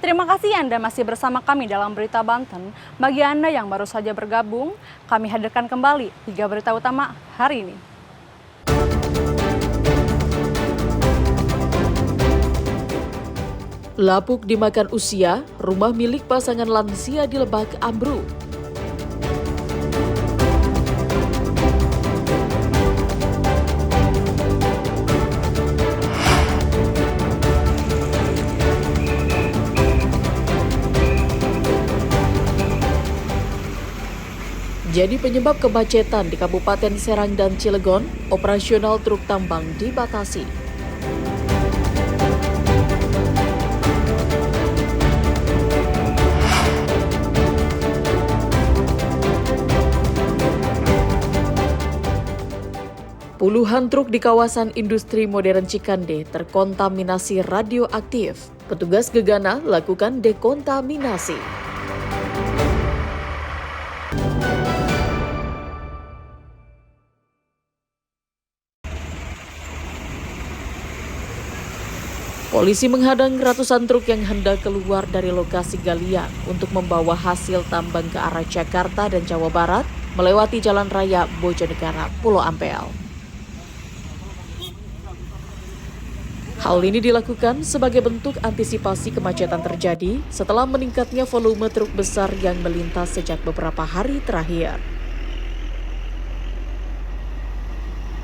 Terima kasih Anda masih bersama kami dalam Berita Banten. Bagi Anda yang baru saja bergabung, kami hadirkan kembali 3 berita utama hari ini. Lapuk dimakan usia, rumah milik pasangan lansia di Lebak ambruk. Jadi penyebab kemacetan di Kabupaten Serang dan Cilegon, operasional truk tambang dibatasi. Puluhan truk di kawasan industri modern Cikande terkontaminasi radioaktif. Petugas Gegana lakukan dekontaminasi. Polisi menghadang ratusan truk yang hendak keluar dari lokasi galian untuk membawa hasil tambang ke arah Jakarta dan Jawa Barat melewati Jalan Raya Bojonegara, Pulau Ampel. Hal ini dilakukan sebagai bentuk antisipasi kemacetan terjadi setelah meningkatnya volume truk besar yang melintas sejak beberapa hari terakhir.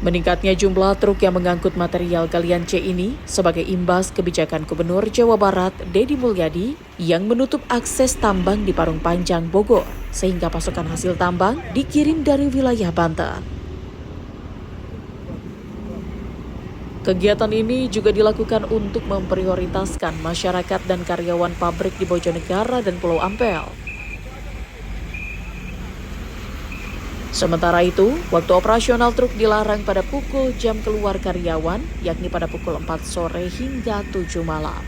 Meningkatnya jumlah truk yang mengangkut material galian C ini sebagai imbas kebijakan Gubernur Jawa Barat Deddy Mulyadi yang menutup akses tambang di Parung Panjang, Bogor, sehingga pasokan hasil tambang dikirim dari wilayah Banten. Kegiatan ini juga dilakukan untuk memprioritaskan masyarakat dan karyawan pabrik di Bojonegara dan Pulau Ampel. Sementara itu, waktu operasional truk dilarang pada pukul jam keluar karyawan, yakni pada pukul 4 sore hingga 7 malam.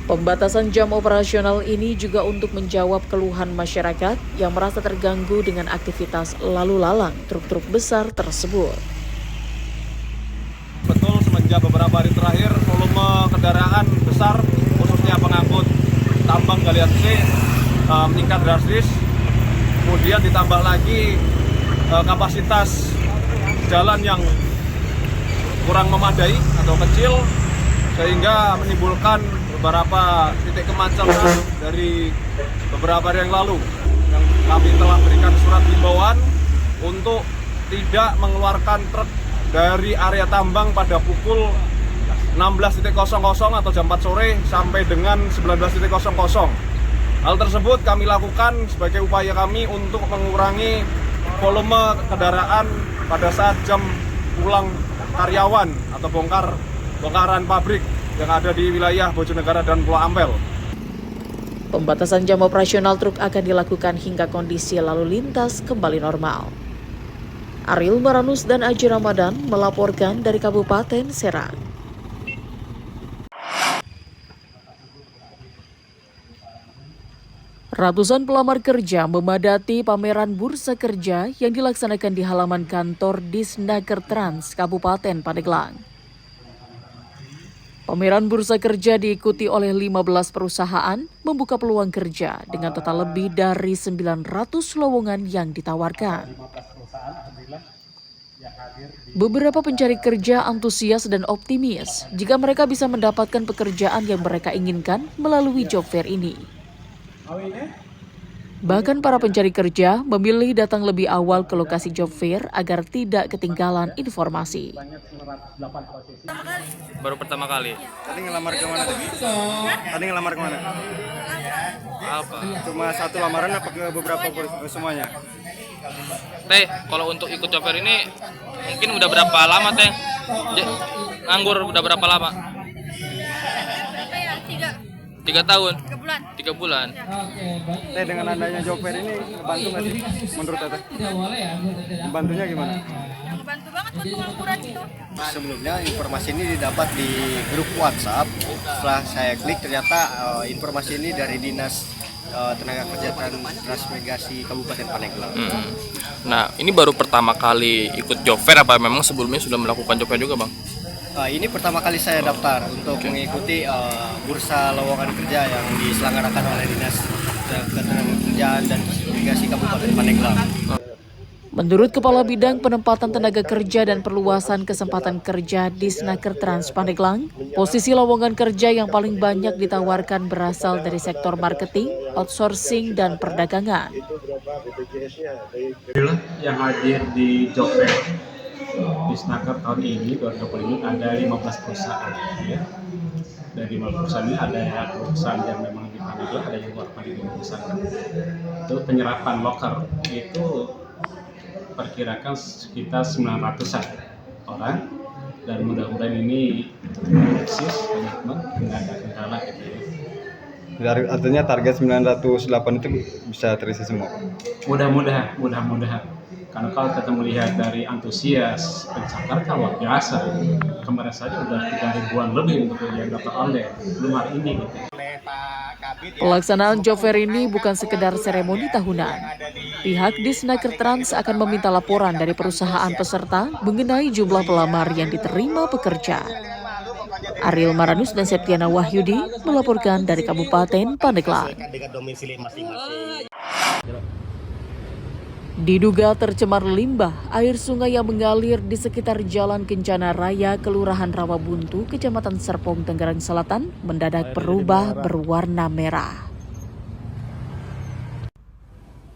Pembatasan jam operasional ini juga untuk menjawab keluhan masyarakat yang merasa terganggu dengan aktivitas lalu lalang truk-truk besar tersebut. Betul, semenjak beberapa hari terakhir volume kendaraan besar khususnya pengangkut tambang galian C meningkat drastis. Kemudian ditambah lagi kapasitas jalan yang kurang memadai atau kecil sehingga menimbulkan beberapa titik kemacetan dari beberapa hari yang lalu. Yang kami telah berikan surat himbauan untuk tidak mengeluarkan truk dari area tambang pada pukul 16.00 atau jam 4 sore sampai dengan 19.00. Hal tersebut kami lakukan sebagai upaya kami untuk mengurangi volume kendaraan pada saat jam pulang karyawan atau bongkaran pabrik yang ada di wilayah Bojonegara dan Pulau Ampel. Pembatasan jam operasional truk akan dilakukan hingga kondisi lalu lintas kembali normal. Ariel Maranus dan Aji Ramadan melaporkan dari Kabupaten Serang. Ratusan pelamar kerja memadati pameran bursa kerja yang dilaksanakan di halaman kantor Disnaker Trans Kabupaten Pandeglang. Pameran bursa kerja diikuti oleh 15 perusahaan membuka peluang kerja dengan total lebih dari 900 lowongan yang ditawarkan. Beberapa pencari kerja antusias dan optimis jika mereka bisa mendapatkan pekerjaan yang mereka inginkan melalui job fair ini. Bahkan para pencari kerja memilih datang lebih awal ke lokasi job fair agar tidak ketinggalan informasi. Baru pertama kali. Tadi ngelamar kemana? Tadi ngelamar kemana? Apa? Cuma satu lamaran apa ke beberapa semuanya? Teh, kalau untuk ikut job fair ini mungkin udah berapa lama Teh? Nganggur udah berapa lama? 3 tahun. 3 bulan. Teh, dengan adanya job fair ini membantu nggak sih menurut Teh? Membantunya gimana? Bantu banget buat pengangguran itu. Sebelumnya informasi ini didapat di grup WhatsApp. Setelah saya klik ternyata informasi ini dari Dinas Tenaga Kerja Transmigrasi Kabupaten Pandeglang. Nah, ini baru pertama kali ikut job fair apa memang sebelumnya sudah melakukan job fair juga, Bang? Ini pertama kali saya daftar untuk mengikuti bursa lowongan kerja yang diselenggarakan oleh Dinas Ketenagakerjaan dan Transmigrasi Kabupaten Pandeglang. Menurut Kepala Bidang Penempatan Tenaga Kerja dan Perluasan Kesempatan Kerja Disnaker Trans Pandeglang, posisi lowongan kerja yang paling banyak ditawarkan berasal dari sektor marketing, outsourcing, dan perdagangan. Yang hadir di job fair Disnaker tahun ini 2020 ada 15 perusahaan ya. Dari 15 perusahaan ini ada perusahaan yang memang di Pandeglang, ada yang luar Pandeglang perusahaan. Itu penyerapan loker itu perkirakan sekitar 900-an orang, dan mudah-mudahan ini eksis teman-teman, tidak ada kendala gitu ya. Artinya target 908 itu bisa terisi semua. Mudah-mudahan. Karena kalau kita melihat dari antusias pencakar kan luar biasa. Kemarin saja udah 3.000-an lebih untuk yang daftar online, belum hari ini gitu. Pelaksanaan job fair ini bukan sekedar seremoni tahunan. Pihak Disnaker Trans akan meminta laporan dari perusahaan peserta mengenai jumlah pelamar yang diterima pekerja. Ariel Maranus dan Septiana Wahyudi melaporkan dari Kabupaten Pandeglang. Diduga tercemar limbah, air sungai yang mengalir di sekitar Jalan Kencana Raya, Kelurahan Rawabuntu, Kecamatan Serpong, Tangerang Selatan, mendadak berubah berwarna merah.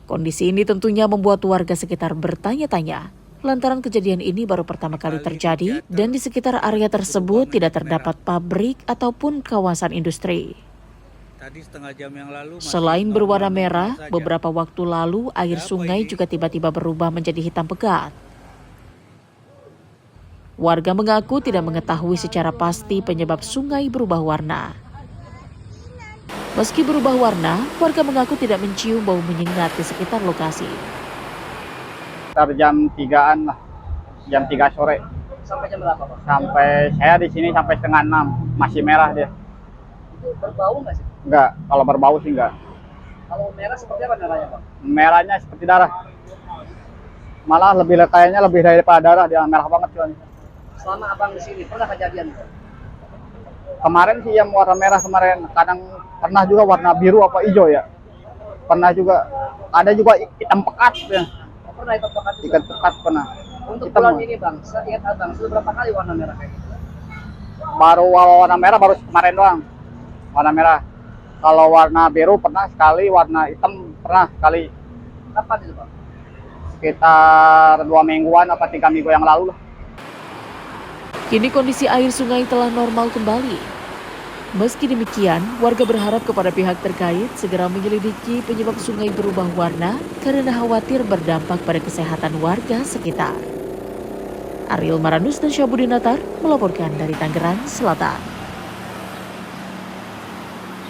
Kondisi ini tentunya membuat warga sekitar bertanya-tanya, lantaran kejadian ini baru pertama kali terjadi dan di sekitar area tersebut tidak terdapat pabrik ataupun kawasan industri. Selain berwarna merah, beberapa waktu lalu air sungai juga tiba-tiba berubah menjadi hitam pekat. Warga mengaku tidak mengetahui secara pasti penyebab sungai berubah warna. Meski berubah warna, warga mengaku tidak mencium bau menyengat di sekitar lokasi. Sekitar jam 3-an lah, jam 3 sore. Sampai jam berapa, Pak? Sampai saya di sini sampai setengah 6, masih merah dia. Itu berbau nggak sih? Enggak, kalau berbau sih enggak. Kalau merah seperti apa merahnya, Pak? Merahnya seperti darah. Malah kayaknya lebih daripada darah, dia merah banget cuman. Selama abang di sini pernah kejadian, Pak? Kemarin sih yang warna merah kemarin, kadang pernah juga warna biru apa hijau ya. Pernah juga, ada juga hitam pekat ya. Oh, pernah hitam pekat juga? Hitam pekat pernah. Untuk hitam bulan ini, Bang, seingat abang, sudah berapa kali warna merah kayak gitu? Baru warna merah baru kemarin doang. Warna merah. Kalau warna biru pernah sekali, warna hitam pernah sekali. Kapan itu, Pak? Sekitar 2 mingguan apa 3 minggu yang lalu lah. Kini kondisi air sungai telah normal kembali. Meski demikian, warga berharap kepada pihak terkait segera menyelidiki penyebab sungai berubah warna karena khawatir berdampak pada kesehatan warga sekitar. Ariel Maranus dan Syabudin Natar melaporkan dari Tangerang Selatan.